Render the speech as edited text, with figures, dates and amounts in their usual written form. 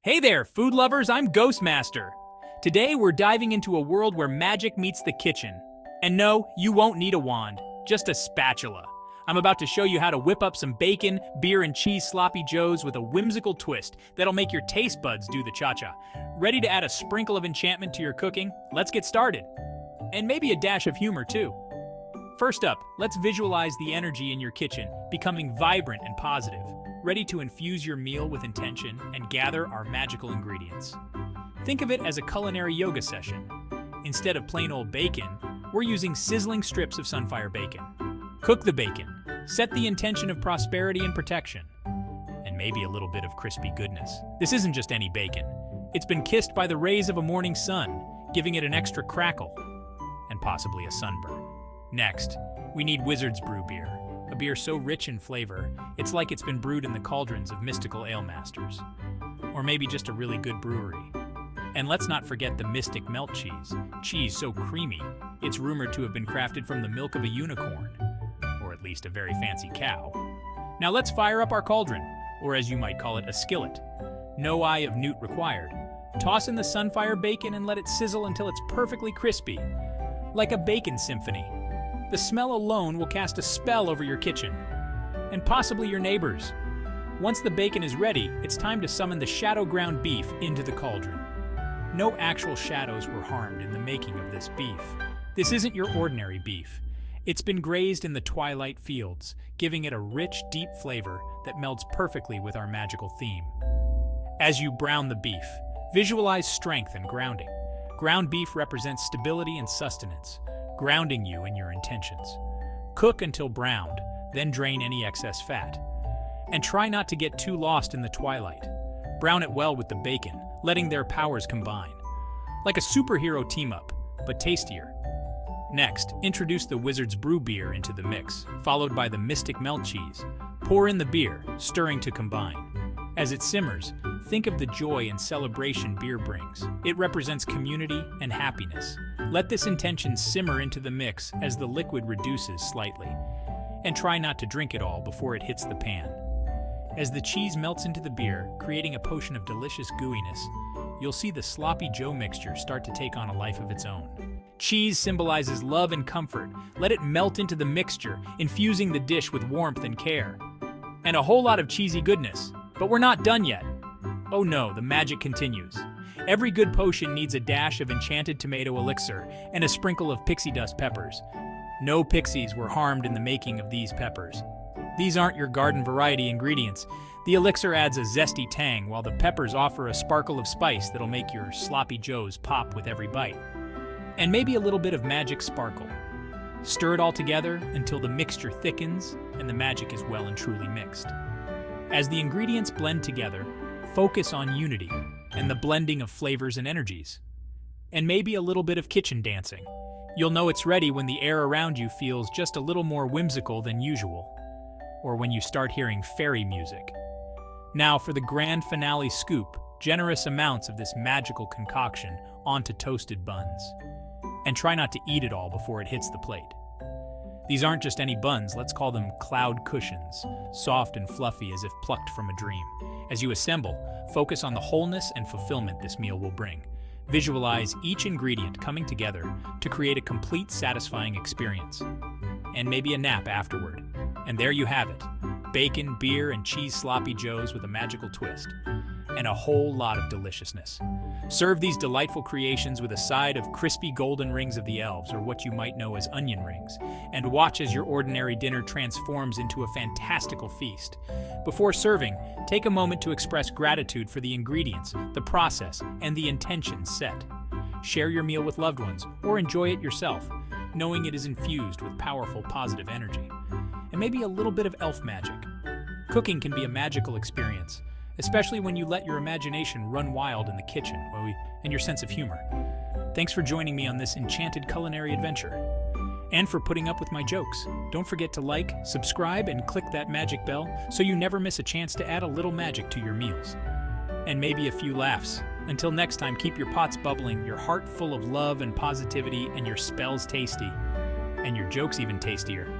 Hey there, food lovers, I'm Ghostmaster. Today we're diving into a world where magic meets the kitchen. And no, you won't need a wand, just a spatula. I'm about to show you how to whip up some bacon, beer, and cheese sloppy joes with a whimsical twist that'll make your taste buds do the cha-cha. Ready to add a sprinkle of enchantment to your cooking? Let's get started. And maybe a dash of humor too. First up, let's visualize the energy in your kitchen becoming vibrant and positive. Ready to infuse your meal with intention and gather our magical ingredients. Think of it as a culinary yoga session. Instead of plain old bacon, we're using sizzling strips of sunfire bacon. Cook the bacon, set the intention of prosperity and protection, and maybe a little bit of crispy goodness. This isn't just any bacon. It's been kissed by the rays of a morning sun, giving it an extra crackle, and possibly a sunburn. Next, we need Wizard's Brew beer. A beer so rich in flavor, it's like it's been brewed in the cauldrons of mystical ale masters. Or maybe just a really good brewery. And let's not forget the mystic melt cheese. Cheese so creamy, it's rumored to have been crafted from the milk of a unicorn. Or at least a very fancy cow. Now let's fire up our cauldron, or as you might call it, a skillet. No eye of newt required. Toss in the sunfire bacon and let it sizzle until it's perfectly crispy. Like a bacon symphony. The smell alone will cast a spell over your kitchen, and possibly your neighbors. Once the bacon is ready, it's time to summon the shadow ground beef into the cauldron. No actual shadows were harmed in the making of this beef. This isn't your ordinary beef. It's been grazed in the twilight fields, giving it a rich, deep flavor that melds perfectly with our magical theme. As you brown the beef, visualize strength and grounding. Ground beef represents stability and sustenance, grounding you in your intentions. Cook until browned, then drain any excess fat. And try not to get too lost in the twilight. Brown it well with the bacon, letting their powers combine. Like a superhero team-up, but tastier. Next, introduce the Wizard's Brew beer into the mix, followed by the mystic melt cheese. Pour in the beer, stirring to combine. As it simmers, think of the joy and celebration beer brings. It represents community and happiness. Let this intention simmer into the mix as the liquid reduces slightly. And try not to drink it all before it hits the pan. As the cheese melts into the beer, creating a potion of delicious gooiness, you'll see the sloppy joe mixture start to take on a life of its own. Cheese symbolizes love and comfort. Let it melt into the mixture, infusing the dish with warmth and care. And a whole lot of cheesy goodness. But we're not done yet. Oh no, the magic continues. Every good potion needs a dash of enchanted tomato elixir and a sprinkle of pixie dust peppers. No pixies were harmed in the making of these peppers. These aren't your garden variety ingredients. The elixir adds a zesty tang, while the peppers offer a sparkle of spice that'll make your sloppy joes pop with every bite. And maybe a little bit of magic sparkle. Stir it all together until the mixture thickens and the magic is well and truly mixed. As the ingredients blend together, focus on unity and the blending of flavors and energies. And maybe a little bit of kitchen dancing. You'll know it's ready when the air around you feels just a little more whimsical than usual, or when you start hearing fairy music. Now for the grand finale scoop, generous amounts of this magical concoction onto toasted buns. And try not to eat it all before it hits the plate. These aren't just any buns, let's call them cloud cushions, soft and fluffy as if plucked from a dream. As you assemble, focus on the wholeness and fulfillment this meal will bring. Visualize each ingredient coming together to create a complete, satisfying experience. And maybe a nap afterward. And there you have it, bacon, beer, and cheese sloppy joes with a magical twist. And a whole lot of deliciousness. Serve these delightful creations with a side of crispy golden rings of the elves, or what you might know as onion rings, and watch as your ordinary dinner transforms into a fantastical feast. Before serving, take a moment to express gratitude for the ingredients, the process, and the intentions set. Share your meal with loved ones, or enjoy it yourself, knowing it is infused with powerful positive energy. And maybe a little bit of elf magic. Cooking can be a magical experience, especially when you let your imagination run wild in the kitchen and your sense of humor. Thanks for joining me on this enchanted culinary adventure, and for putting up with my jokes. Don't forget to like, subscribe, and click that magic bell so you never miss a chance to add a little magic to your meals. And maybe a few laughs. Until next time, keep your pots bubbling, your heart full of love and positivity, and your spells tasty, and your jokes even tastier.